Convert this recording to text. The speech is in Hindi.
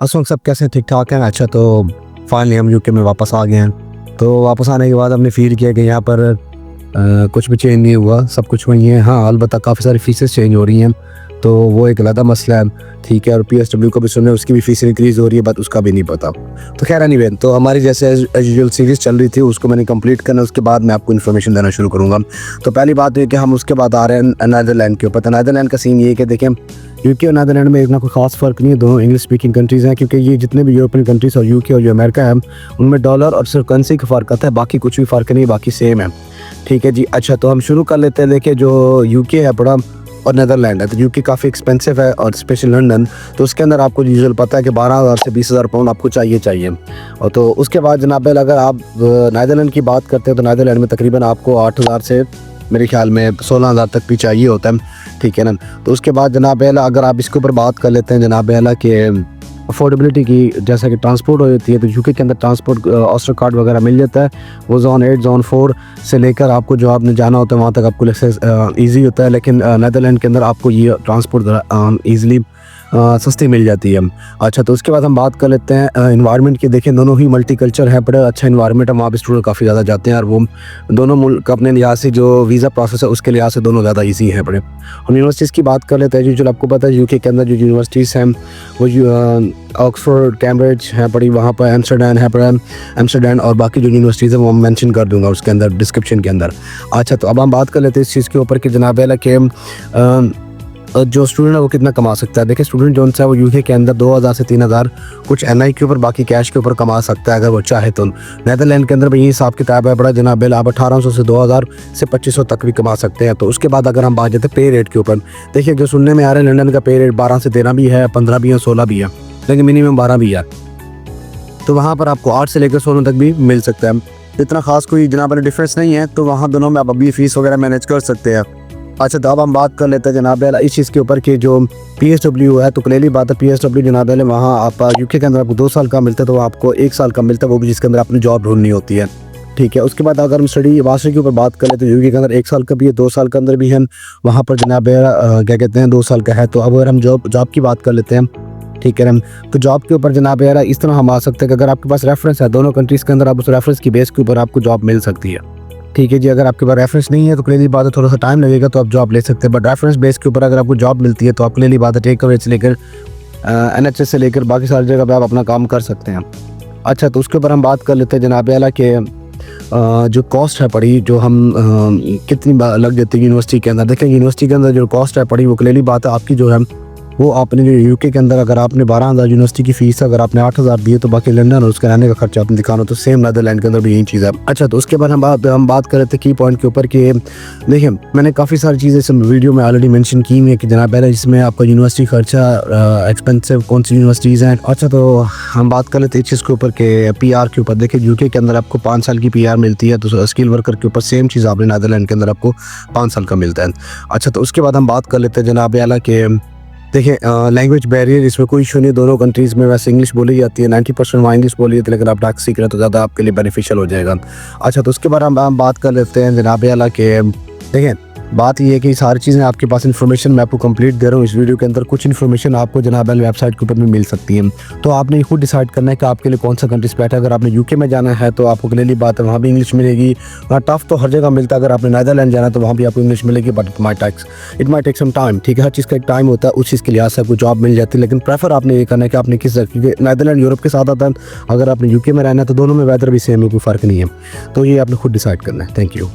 असलम सब कैसे ठीक ठाक हैं। अच्छा तो फाइनली हम यूके में वापस आ गए हैं। तो वापस आने के बाद हमने फील किया कि यहाँ पर कुछ भी चेंज नहीं हुआ, सब कुछ वही है। हाँ अलबत्ता काफ़ी सारी फीसेस चेंज हो रही हैं, तो वो एक अलग मसला है, ठीक है। और PSW को भी सुनने उसकी भी फीस इंक्रीज़ हो रही है, बट उसका भी नहीं पता। तो खैर एनीवे, तो हमारी जैसे एज यूजुअल सीरीज़ चल रही थी उसको मैंने कंप्लीट करना, उसके बाद मैं आपको इन्फॉर्मेशन देना शुरू करूँगा। तो पहली बात है कि हम उसके बाद आ रहे हैं नीदरलैंड के ऊपर। तो नीदरलैंड का सीन ये है कि देखें यूके और नीदरलैंड में इतना कोई खास फ़र्क नहीं है, दोनों इंग्लिश स्पीकिंग कंट्रीज़ हैं। क्योंकि ये जितने भी यूरोपियन कंट्रीज़ और यूके और जो अमेरिका है उनमें डॉलर और सिर्फ करेंसी का फ़र्क आता है, बाकी कुछ भी फ़र्क नहीं, बाकी सेम है, ठीक है जी। अच्छा तो हम शुरू कर लेते हैं। देखिए जो यूके है बड़ा और नीदरलैंड है, तो यूके काफ़ी एक्सपेंसिव है, और स्पेशल लंदन, तो उसके अंदर आपको यूजुअल पता है कि 12,000 से 20,000 पाउंड आपको चाहिए। और तो उसके बाद जनाब अगर आप नीदरलैंड की बात करते हैं तो नीदरलैंड में तकरीबन आपको 8,000 से मेरे ख्याल में 16,000 तक भी चाहिए होता है, ठीक है ना। तो उसके बाद जनाब अगर आप इसके ऊपर बात कर लेते हैं जनाब के अफोर्डेबिलिटी की, जैसा कि ट्रांसपोर्ट हो जाती है, तो यूके के अंदर ट्रांसपोर्ट ऑस्टर कार्ड वगैरह मिल जाता है। वो जोन 8 जोन 4 से लेकर आपको जो आपने जाना होता है वहाँ तक आपको एक्सेस ईजी होता है। लेकिन नीदरलैंड के अंदर आपको ये ट्रांसपोर्ट ईज़िली सस्ती मिल जाती है। अच्छा तो उसके बाद हम बात कर लेते हैं इन्वायरमेंट की। देखें दोनों ही मल्टी कल्चर है, बड़ा अच्छा इन्वायरमेंट है, वहाँ पे स्टूडेंट काफ़ी ज़्यादा जाते हैं, और वो दोनों मुल्क अपने लिहाज से जो वीज़ा प्रोसेस है उसके लिहाज से दोनों ज़्यादा ईजी है बड़े। हम यूनिवर्सिटीज़ की बात कर लेते हैं। जो आपको पता है यूके के अंदर जो यूनिवर्सिटीज़ हैं वो ऑक्सफोर्ड, कैम्ब्रिज है पड़ी, वहाँ पर एम्स्टरडैम है पड़ा, एम्स्टरडैम, और बाकी जो यूनिवर्सिटीज़ है वो मैं मेंशन कर दूँगा उसके अंदर डिस्क्रिप्शन के अंदर। अच्छा तो अब हम बात कर लेते हैं इस चीज़ के ऊपर कि जनाब के जो स्टूडेंट है वो कितना कमा सकता है। देखिए स्टूडेंट जो है वो यूके के अंदर 2,000 से 3,000 कुछ NI के ऊपर, बाकी कैश के ऊपर कमा सकता है अगर वो चाहे तो। नीदरलैंड के अंदर भी यही हिसाब किताब है बड़ा जनाब, आप 1,800 से 2,000 से 2,500 तक भी कमा सकते हैं। तो उसके बाद अगर हम बात जाते हैं पे रेट के ऊपर, देखिए जो सुनने में आ रहा है लंदन का पे रेट 12 से 13 भी है, 15 भी है, 16 भी है, लेकिन मिनिमम 12 भी है। तो वहाँ पर आपको 8 से लेकर 16 तक भी मिल सकता है। इतना खास कोई जनाब डिफरेंस नहीं है, तो वहाँ दोनों में आप अभी फीस वगैरह मैनेज कर सकते हैं। अच्छा तो अब हम बात कर लेते हैं जनाब इस चीज़ के ऊपर कि जो PSW है, तो क्लियरली बात है PSW जनाब वहाँ आप यूके के अंदर आपको 2 साल का मिलता है, तो आपको 1 साल का मिलता है, वो भी जिसके अंदर आपने जॉब ढूंढनी होती है, ठीक है। उसके बाद अगर हम स्टडी मास्टर के ऊपर बात करें तो यूके के अंदर 1 साल का भी है, 2 साल के अंदर भी है, वहाँ पर जनाब क्या कहते हैं 2 साल का है। तो अब अगर हम जॉब की बात कर लेते हैं, ठीक है, तो जॉब के ऊपर जनाब इस तरह हम आ सकते हैं कि अगर आपके पास रेफरेंस है दोनों कंट्रीज़ के अंदर, आप उस रेफरेंस की बेस के ऊपर आपको जॉब मिल सकती है, ठीक है जी। अगर आपके पास रेफरेंस नहीं है तो क्लियरली बात है थोड़ा सा टाइम लगेगा, तो आप जॉब ले सकते हैं। बट रेफरेंस बेस के ऊपर अगर आपको जॉब मिलती है तो आप क्लियरली बात है टेक अवे से लेकर NHS से लेकर बाकी सारी जगह पे आप अपना काम कर सकते हैं। अच्छा तो उसके ऊपर हम बात कर लेते हैं जनाब के जो कॉस्ट है पड़ी, जो हम कितनी लग जाती है यूनिवर्सिटी के अंदर। देखें यूनिवर्सिटी के अंदर जो कॉस्ट है पड़ी वो क्लियरली बात है आपकी जो है वो आपने जो यूके के अंदर अगर आपने 12,000 यूनिवर्सिटी की फीस अगर आपने 8,000 दिए, तो बाकी लंदन और उसके रहने का खर्चा आपने दिखाना, तो सेम नीदरलैंड के अंदर भी यही चीज़ है। अच्छा तो उसके बाद हम बात कर रहे थे की पॉइंट के ऊपर कि देखिए मैंने काफ़ी सारी चीज़ें इस वीडियो में ऑलरेडी मेंशन की हुई है कि जनाब पहले इसमें आपका यूनिवर्सिटी खर्चा एक्सपेंसिव कौन सी यूनिवर्सिटीज़ हैं। अच्छा तो हम बात कर लेते हैं इस चीज़ के ऊपर कि PR के ऊपर। देखिए यूके के अंदर आपको 5 साल की PR मिलती है, तो स्किल वर्कर के ऊपर सेम चीज़ आपने नीदरलैंड के अंदर आपको 5 साल का मिलता है। अच्छा तो उसके बाद हम बात कर लेते हैं जनाब के देखिए लैंग्वेज बैरियर इसमें कोई इशू नहीं, दोनों कंट्रीज़ में वैसे इंग्लिश बोली जाती है, 90% वहाँ इंग्लिश बोली जाती है, लेकिन आप टैक्स सीख रहे हैं तो ज़्यादा आपके लिए बेनिफिशियल हो जाएगा। अच्छा तो उसके बाद हम बात कर लेते हैं जनाब के देखिए बात ये है कि सारी चीज़ें आपके पास इन्फॉर्मेशन मैं आपको कंप्लीट दे रहा हूँ इस वीडियो के अंदर। कुछ इन्फॉर्मेशन आपको जनाब वेबसाइट के ऊपर भी मिल सकती है, तो आपने खुद डिसाइड करना है कि आपके लिए कौन सा कंट्री बेटर है। अगर आपने यूके में जाना है तो आपको क्लियरली बात है वहाँ भी इंग्लिश मिलेगी, वहाँ टफ तो हर जगह मिलता है। अगर आपने नीदरलैंड जाना है तो वहाँ भी आपको इंग्लिश मिलेगी, but it my take some time, ठीक है। हर चीज़ का एक टाइम होता है, उस चीज़ के लिहाज से आपको जॉब मिल जाती है, लेकिन प्रेफर आपने ये करना है कि आपने किस, क्योंकि नीदरलैंड यूरोप के साथ आता है, अगर आपने यूके में रहना है तो दोनों में वेदर भी सेम है, कोई फ़र्क नहीं है। तो ये आपने खुद डिसाइड करना है। Thank you.